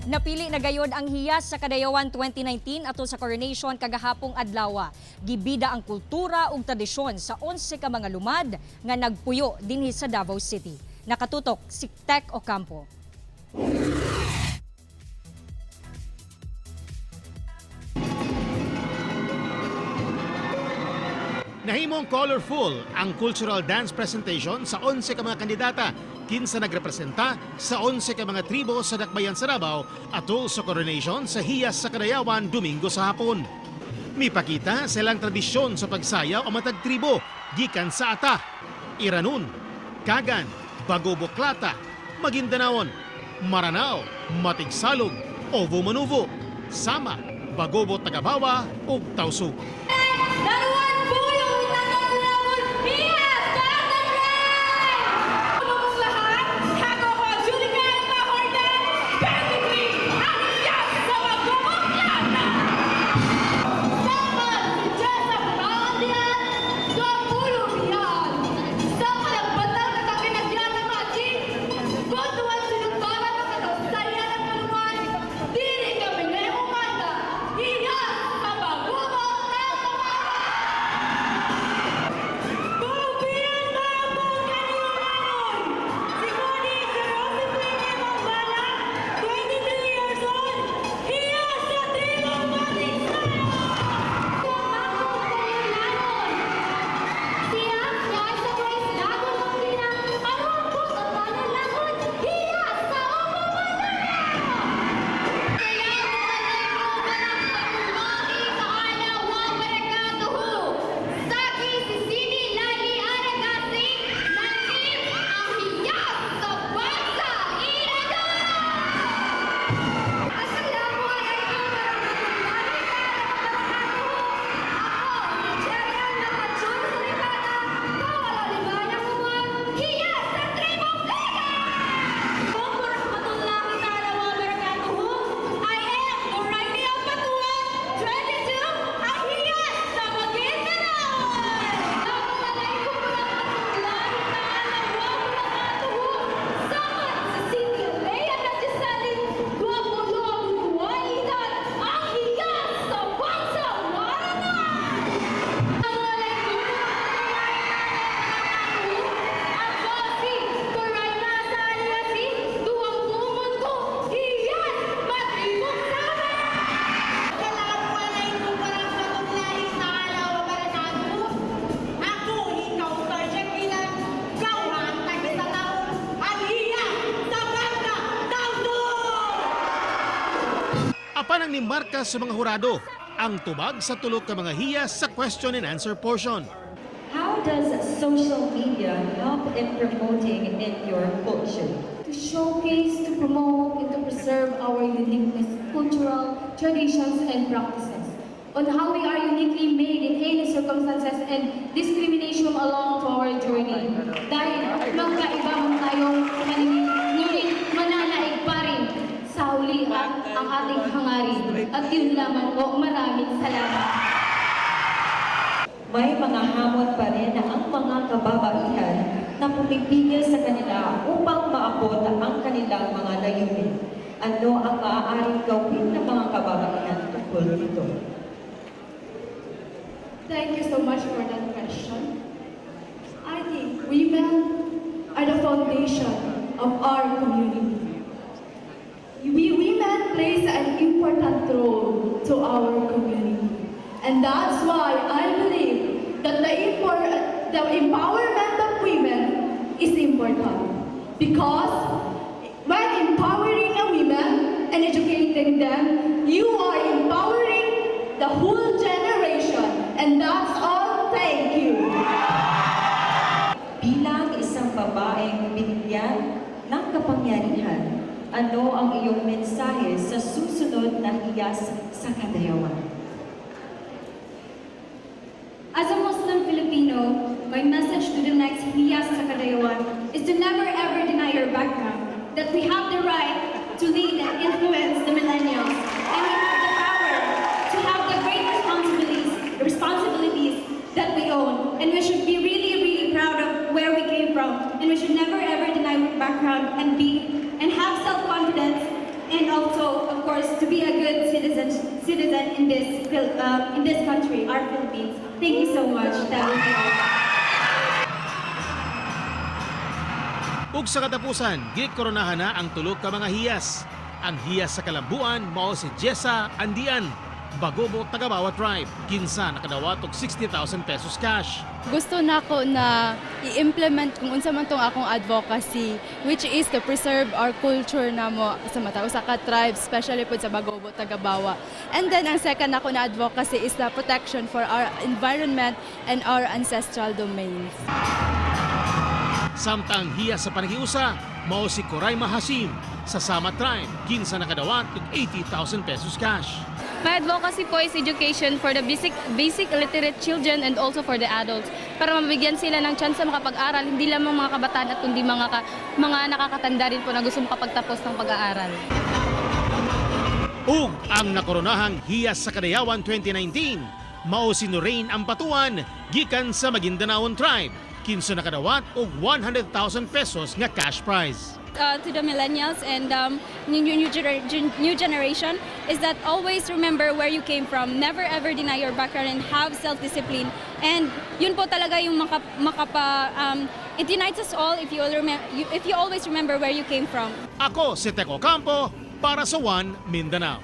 Napili na gayod ang hiyas sa Kadayawan 2019 ato sa coronation kagahapong adlaw. Gibida ang kultura ug tradisyon sa 11 ka mga lumad nga nagpuyo dinhi sa Davao City. Nakatutok si Tek Ocampo. Nahimong colorful ang cultural dance presentation sa 11 ka mga kandidata, kinsa nagrepresenta sa 11 ka mga tribo sa Dakbayan sa Davao atol sa coronation sa hiyas sa Kadayawan Domingo sa hapon. Mipakita silang tradisyon sa pagsayaw o matag tribo gikan sa Ata, Iranun, Kagan, Bagoboklata, Maguinadanaon, Maranao, Matigsalog, Ovo Manuvo, Sama, Bagobo Tagabawa ug Tausug. Apan ang nimarka sa mga hurado ang tubag sa tulog ka mga hiyas sa question and answer portion. How does social media help in promoting in your culture? To showcase, to promote, and to preserve our uniqueness, cultural traditions and practices, on how we are uniquely made in any circumstances and discrimination along to our journey. Dahil magkaiba man tayong paningin, ngunit mananaig pa rin sa huli ang ating hangarin. At yun lamang po, maraming salamat. May mga hamon pa rin na ang mga kababaihan na pumipigil sa kanila upang maabot ang kanilang mga layunin. Ano ang maaaring gawin ng mga kababaihan tungkol dito? Thank you so much for that question. I think women are the foundation of our community. Women plays an important role to our community. And that's why I believe that the empowerment of women is important. Because when empowering a woman and educating them, you are empowering the whole generation. And that's all. Thank you. Bilang isang babaeng binigyan ng kapangyarihan, ano ang iyong mensahe sa susunod na hiyas sa Kadayawan? As a Muslim Filipino, my message to the next hiyas sa Kadayawan is to never ever deny your background, that we have the right to lead and influence the millennials, and we have the power to have the great responsibilities that we own, and we should be really, really proud of where we came from, and we should never ever deny our background and have self-confidence and also course, to be a good citizen in this country, our Philippines. Thank you so much. Ug sa katapusan, gikoronahan na ang tulog ka mga hiyas. Ang hiyas sa Kalambuan mao si Jessa Andian, Bagobo Tagabawa Tribe, kinsa nakadawat og 60,000 pesos cash. Gusto nako na i-implement kung unsa man tong akong advocacy, which is to preserve our culture namo sa matao sa ka-tribes, especially po sa Bagobo Tagabawa. And then ang second nako na advocacy is the protection for our environment and our ancestral domains. Samtang hiyas sa panagiusa, mao si Coraima Hasim sa Sama Tribe, kinsa nakadawat og 80,000 pesos cash. My advocacy po is education for the basic illiterate children and also for the adults para mabigyan sila ng chance makapag-aral, hindi lamang mga kabataan at kundi mga nakakatanda rin po na gusto makapagtapos ng pag-aaral. Ug ang nakoronahang hiyas sa Kadayawan 2019, mao si Nuraine Ampatuan gikan sa Maguinadanaon Tribe, kinsa nakadawat og 100,000 pesos nga cash prize. To the millennials and new generation is that always remember where you came from, never ever deny your background and have self-discipline. And yun po talaga yung it unites us all if you always remember where you came from. Ako si Teco Campo para sa One Mindanao.